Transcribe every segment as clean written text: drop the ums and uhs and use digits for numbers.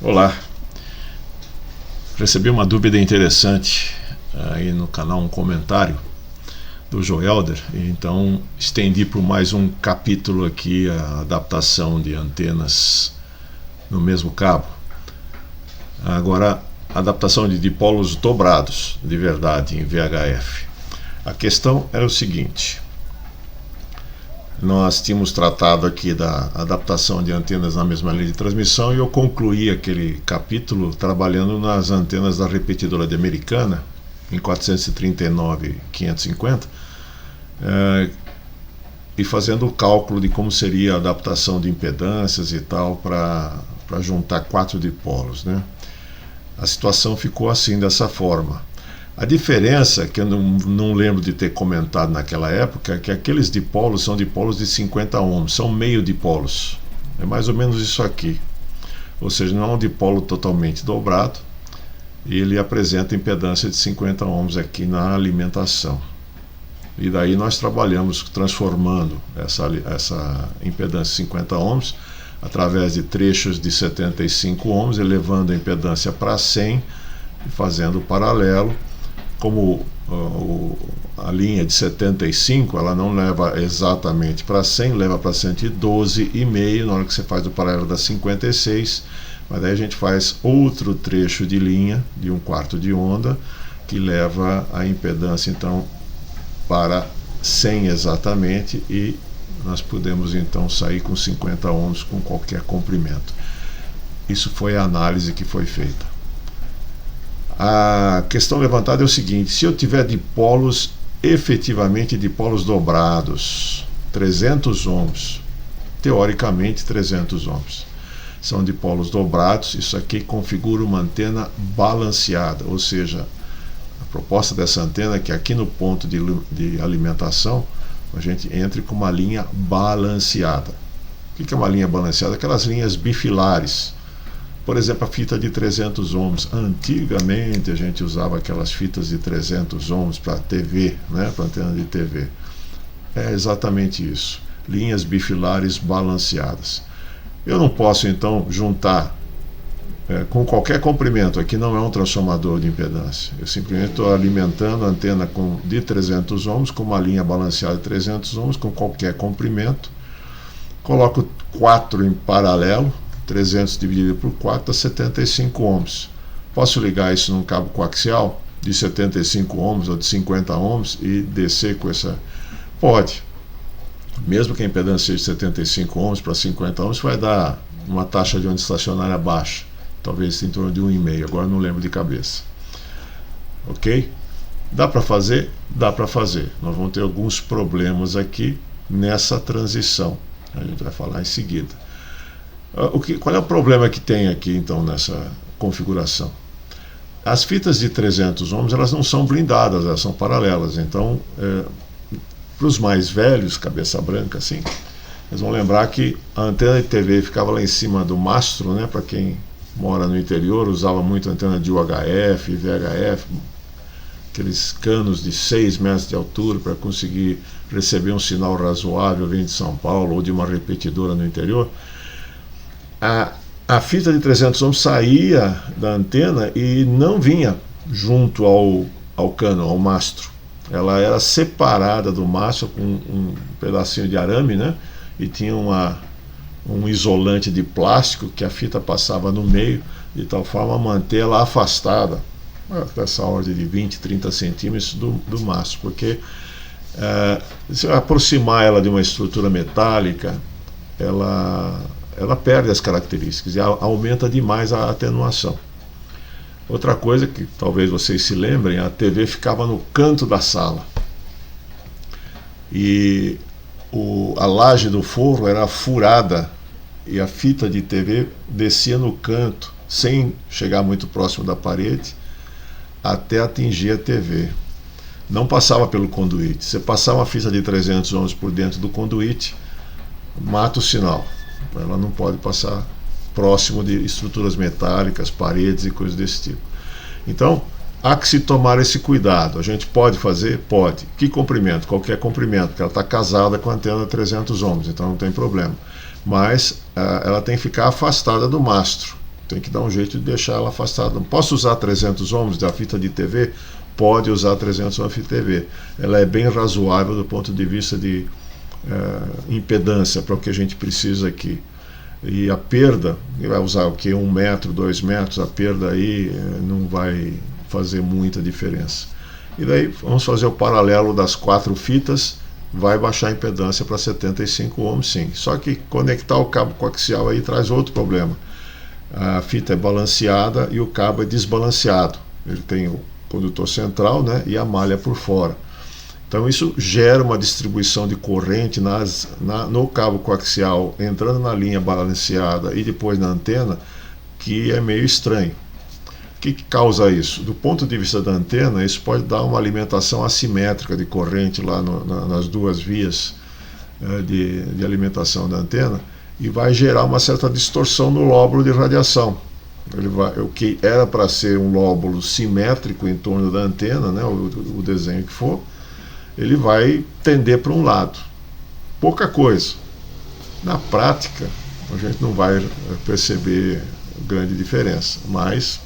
Olá, recebi uma dúvida interessante aí no canal, um comentário do Joelder, então estendi por mais um capítulo aqui a adaptação de antenas no mesmo cabo. Agora, adaptação de dipolos dobrados de verdade em VHF. A questão era o seguinte: nós tínhamos tratado aqui da adaptação de antenas na mesma linha de transmissão e eu concluí aquele capítulo trabalhando nas antenas da repetidora de Americana em 439/550 e fazendo o cálculo de como seria a adaptação de impedâncias e tal para juntar 4 dipolos, né? A situação ficou assim, dessa forma. A diferença, que eu não lembro de ter comentado naquela época, é que aqueles dipolos são dipolos de 50 ohms, são meio dipolos. É mais ou menos isso aqui. Ou seja, não é um dipolo totalmente dobrado, e ele apresenta impedância de 50 ohms aqui na alimentação. E daí nós trabalhamos transformando essa impedância de 50 ohms através de trechos de 75 ohms, elevando a impedância para 100 e fazendo o paralelo. Como a linha de 75, ela não leva exatamente para 100, leva para 112,5 na hora que você faz o paralelo da 56, mas daí a gente faz outro trecho de linha de 1/4 de onda que leva a impedância então para 100 exatamente, e nós podemos então sair com 50 ohms com qualquer comprimento. Isso foi a análise que foi feita. A questão levantada é o seguinte: se eu tiver dipolos, efetivamente dipolos dobrados, 300 ohms, teoricamente 300 ohms, são dipolos dobrados, isso aqui configura uma antena balanceada, ou seja, a proposta dessa antena é que aqui no ponto de alimentação a gente entre com uma linha balanceada. O que é uma linha balanceada? Aquelas linhas bifilares. Por exemplo, a fita de 300 ohms. Antigamente a gente usava aquelas fitas de 300 ohms para TV, né, para antena de TV. É exatamente isso. Linhas bifilares balanceadas. Eu não posso então juntar com qualquer comprimento. Aqui não é um transformador de impedância. Eu simplesmente estou alimentando a antena de 300 ohms com uma linha balanceada de 300 ohms com qualquer comprimento. Coloco 4 em paralelo. 300 dividido por 4 dá 75 ohms. Posso ligar isso num cabo coaxial de 75 ohms ou de 50 ohms e descer com essa? Pode. Mesmo que a impedância seja de 75 ohms para 50 ohms, vai dar uma taxa de onda estacionária baixa. Talvez em torno de 1,5. Agora não lembro de cabeça. Ok? Dá para fazer? Dá para fazer. Nós vamos ter alguns problemas aqui nessa transição. A gente vai falar em seguida. Qual é o problema que tem aqui então nessa configuração? As fitas de 300 ohms elas não são blindadas, elas são paralelas. Então, para os mais velhos, cabeça branca assim, eles vão lembrar que a antena de TV ficava lá em cima do mastro, né? Para quem mora no interior, usava muito antena de UHF, VHF, aqueles canos de 6 metros de altura para conseguir receber um sinal razoável vindo de São Paulo ou de uma repetidora no interior. A fita de 300 ohms saía da antena e não vinha junto ao cano, ao mastro. Ela era separada do mastro com um pedacinho de arame, né? E tinha um isolante de plástico que a fita passava no meio, de tal forma a manter ela afastada, dessa ordem de 20, 30 centímetros do mastro, porque se aproximar ela de uma estrutura metálica, ela perde as características e aumenta demais a atenuação. Outra coisa que talvez vocês se lembrem, a TV ficava no canto da sala e a laje do forro era furada e a fita de TV descia no canto sem chegar muito próximo da parede até atingir a TV. Não passava pelo conduíte. Se passar uma fita de 300 ohms por dentro do conduíte, mata o sinal. Ela não pode passar próximo de estruturas metálicas, paredes e coisas desse tipo. Então, há que se tomar esse cuidado. A gente pode fazer? Pode. Que comprimento? Qualquer comprimento, porque ela está casada com a antena 300 ohms, então não tem problema. Mas ela tem que ficar afastada do mastro. Tem que dar um jeito de deixar ela afastada. Não posso usar 300 ohms da fita de TV? Pode usar 300 ohms da fita de TV. Ela é bem razoável do ponto de vista de impedância para o que a gente precisa aqui. E a perda, vai usar o que? 1 metro, 2 metros, a perda aí não vai fazer muita diferença. E daí vamos fazer o paralelo das 4 fitas, vai baixar a impedância para 75 ohms sim. Só que conectar o cabo coaxial aí traz outro problema. A fita é balanceada e o cabo é desbalanceado. Ele tem o condutor central, né, e a malha por fora. Então isso gera uma distribuição de corrente no cabo coaxial, entrando na linha balanceada e depois na antena, que é meio estranho. O que causa isso? Do ponto de vista da antena, isso pode dar uma alimentação assimétrica de corrente lá nas duas vias de alimentação da antena, e vai gerar uma certa distorção no lóbulo de radiação. O que era para ser um lóbulo simétrico em torno da antena, né, o desenho que for, ele vai tender para um lado. Pouca coisa. Na prática, a gente não vai perceber grande diferença, mas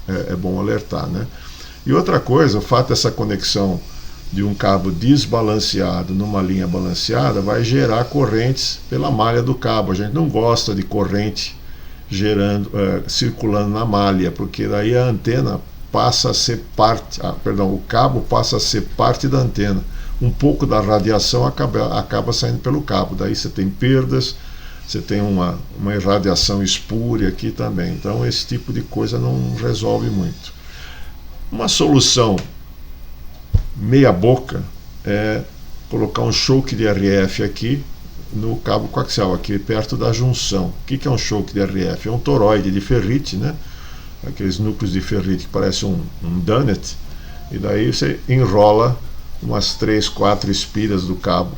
é bom alertar, né? E outra coisa, o fato dessa conexão de um cabo desbalanceado numa linha balanceada vai gerar correntes pela malha do cabo. A gente não gosta de corrente circulando na malha, porque daí a antena passa a ser o cabo passa a ser parte da antena. Um pouco da radiação acaba saindo pelo cabo. Daí você tem perdas, você tem uma irradiação espúria aqui também. Então esse tipo de coisa não resolve muito. Uma solução meia boca é colocar um choque de RF aqui no cabo coaxial, aqui perto da junção. O que é um choque de RF? É um toroide de ferrite, né? Aqueles núcleos de ferrite que parecem um donut, e daí você enrola umas 3, 4 espiras do cabo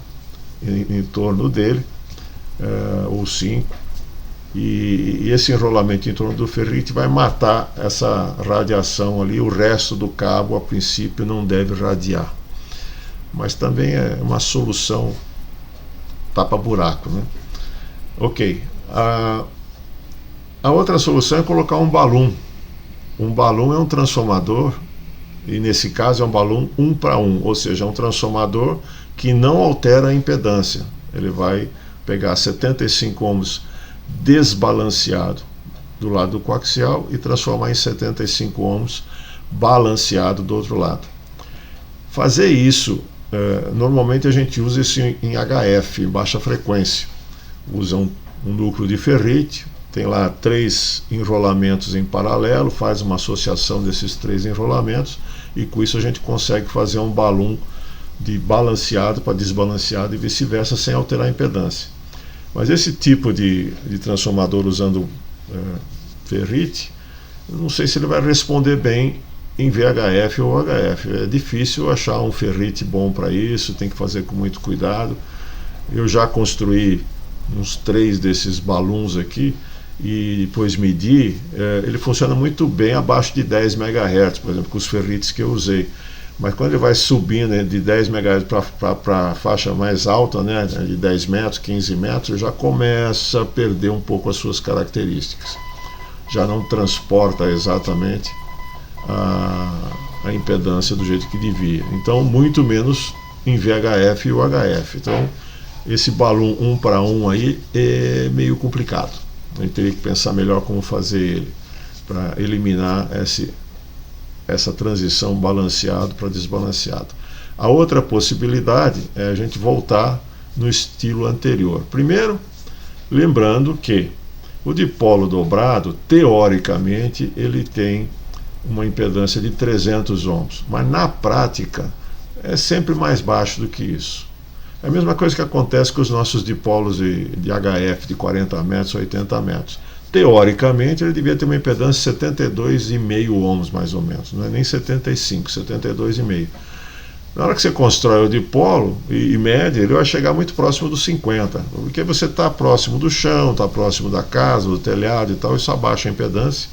em torno dele, ou 5, e esse enrolamento em torno do ferrite vai matar essa radiação ali. O resto do cabo, a princípio, não deve radiar, mas também é uma solução tapa-buraco, né? Ok. A outra solução é colocar um balão. Um balão é um transformador, e nesse caso é um balão 1 para 1, ou seja, é um transformador que não altera a impedância. Ele vai pegar 75 ohms desbalanceado do lado do coaxial e transformar em 75 ohms balanceado do outro lado. Fazer isso, normalmente a gente usa isso em HF, em baixa frequência. Usa um núcleo de ferrite, tem lá 3 enrolamentos em paralelo, faz uma associação desses 3 enrolamentos, e com isso a gente consegue fazer um balão de balanceado para desbalanceado e vice-versa, sem alterar a impedância. Mas esse tipo de transformador usando ferrite, eu não sei se ele vai responder bem em VHF ou HF. É difícil achar um ferrite bom para isso, tem que fazer com muito cuidado. Eu já construí uns 3 desses balões aqui, e depois medi, ele funciona muito bem abaixo de 10 MHz, por exemplo, com os ferrites que eu usei. Mas quando ele vai subindo de 10 MHz para a faixa mais alta, né, de 10 metros, 15 metros, já começa a perder um pouco as suas características. Já não transporta exatamente a impedância do jeito que devia. Então, muito menos em VHF e UHF. Então, esse balão 1 para 1 aí é meio complicado. A gente teria que pensar melhor como fazer ele, para eliminar essa transição balanceado para desbalanceado. A outra possibilidade é a gente voltar no estilo anterior. Primeiro, lembrando que o dipolo dobrado, teoricamente, ele tem uma impedância de 300 ohms, mas na prática é sempre mais baixo do que isso. É a mesma coisa que acontece com os nossos dipolos de HF de 40 metros, 80 metros. Teoricamente, ele devia ter uma impedância de 72,5 ohms, mais ou menos. Não é nem 75, 72,5. Na hora que você constrói o dipolo e mede, ele vai chegar muito próximo dos 50, porque você está próximo do chão, está próximo da casa, do telhado e tal, isso abaixa a impedância.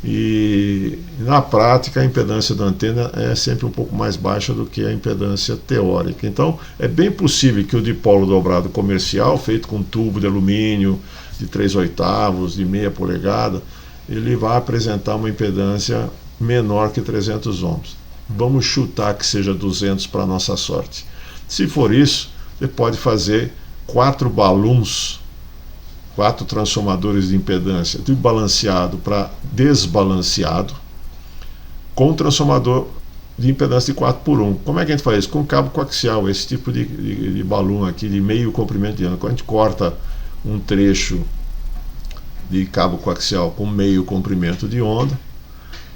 E na prática a impedância da antena é sempre um pouco mais baixa do que a impedância teórica. Então é bem possível que o dipolo dobrado comercial, feito com tubo de alumínio de 3/8, de meia polegada, ele vai apresentar uma impedância menor que 300 ohms. Vamos chutar que seja 200 para nossa sorte. Se for isso, você pode fazer 4 balões, 4 transformadores de impedância de balanceado para desbalanceado, com um transformador de impedância de 4x1. Como é que a gente faz isso? Com cabo coaxial, esse tipo de balão aqui de meio comprimento de onda. Quando a gente corta um trecho de cabo coaxial com meio comprimento de onda,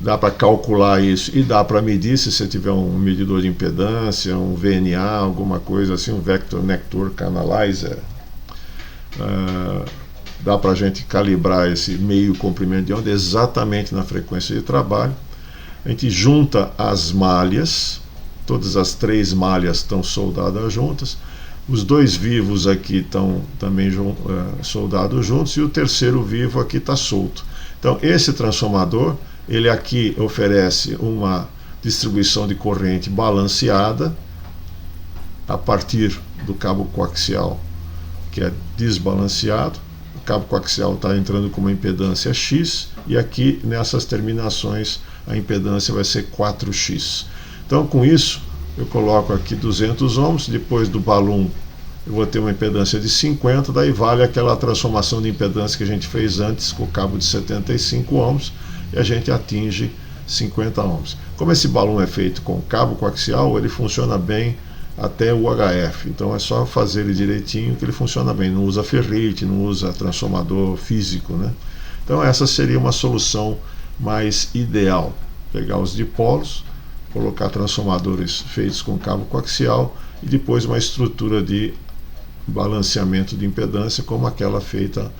dá para calcular isso e dá para medir se você tiver um medidor de impedância, um VNA, alguma coisa assim, um Vector Network Analyzer. Dá para a gente calibrar esse meio comprimento de onda exatamente na frequência de trabalho. A gente junta as malhas, todas as 3 malhas estão soldadas juntas, os 2 vivos aqui estão também soldados juntos e o terceiro vivo aqui está solto. Então esse transformador, ele aqui oferece uma distribuição de corrente balanceada a partir do cabo coaxial, que é desbalanceado. O cabo coaxial está entrando com uma impedância X e aqui nessas terminações a impedância vai ser 4x. Então com isso eu coloco aqui 200 ohms, depois do balão eu vou ter uma impedância de 50, daí vale aquela transformação de impedância que a gente fez antes com o cabo de 75 ohms e a gente atinge 50 ohms. Como esse balão é feito com cabo coaxial, ele funciona bem até o UHF, então é só fazer ele direitinho que ele funciona bem, não usa ferrite, não usa transformador físico, né? Então essa seria uma solução mais ideal, pegar os dipolos, colocar transformadores feitos com cabo coaxial e depois uma estrutura de balanceamento de impedância como aquela feita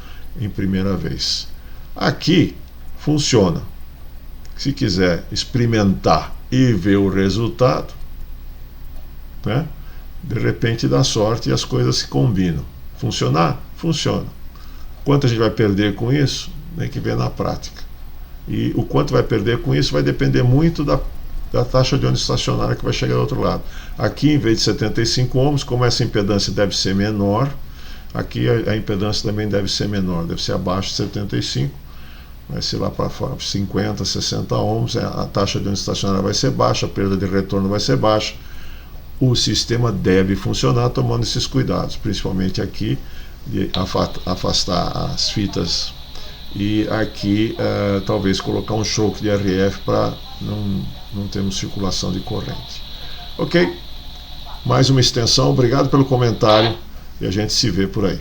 em primeira vez. Aqui funciona. Se quiser experimentar e ver o resultado, né, de repente dá sorte e as coisas se combinam. Funcionar? Funciona. Quanto a gente vai perder com isso? Tem que ver na prática. E o quanto vai perder com isso vai depender muito da taxa de onda estacionária que vai chegar do outro lado. Aqui, em vez de 75 ohms, como essa impedância deve ser menor, aqui a impedância também deve ser menor, deve ser abaixo de 75, vai ser lá para fora, 50, 60 ohms, a taxa de onda estacionária vai ser baixa, a perda de retorno vai ser baixa. O sistema deve funcionar tomando esses cuidados, principalmente aqui, de afastar as fitas e aqui talvez colocar um choque de RF para não termos circulação de corrente. Ok? Mais uma extensão, obrigado pelo comentário e a gente se vê por aí.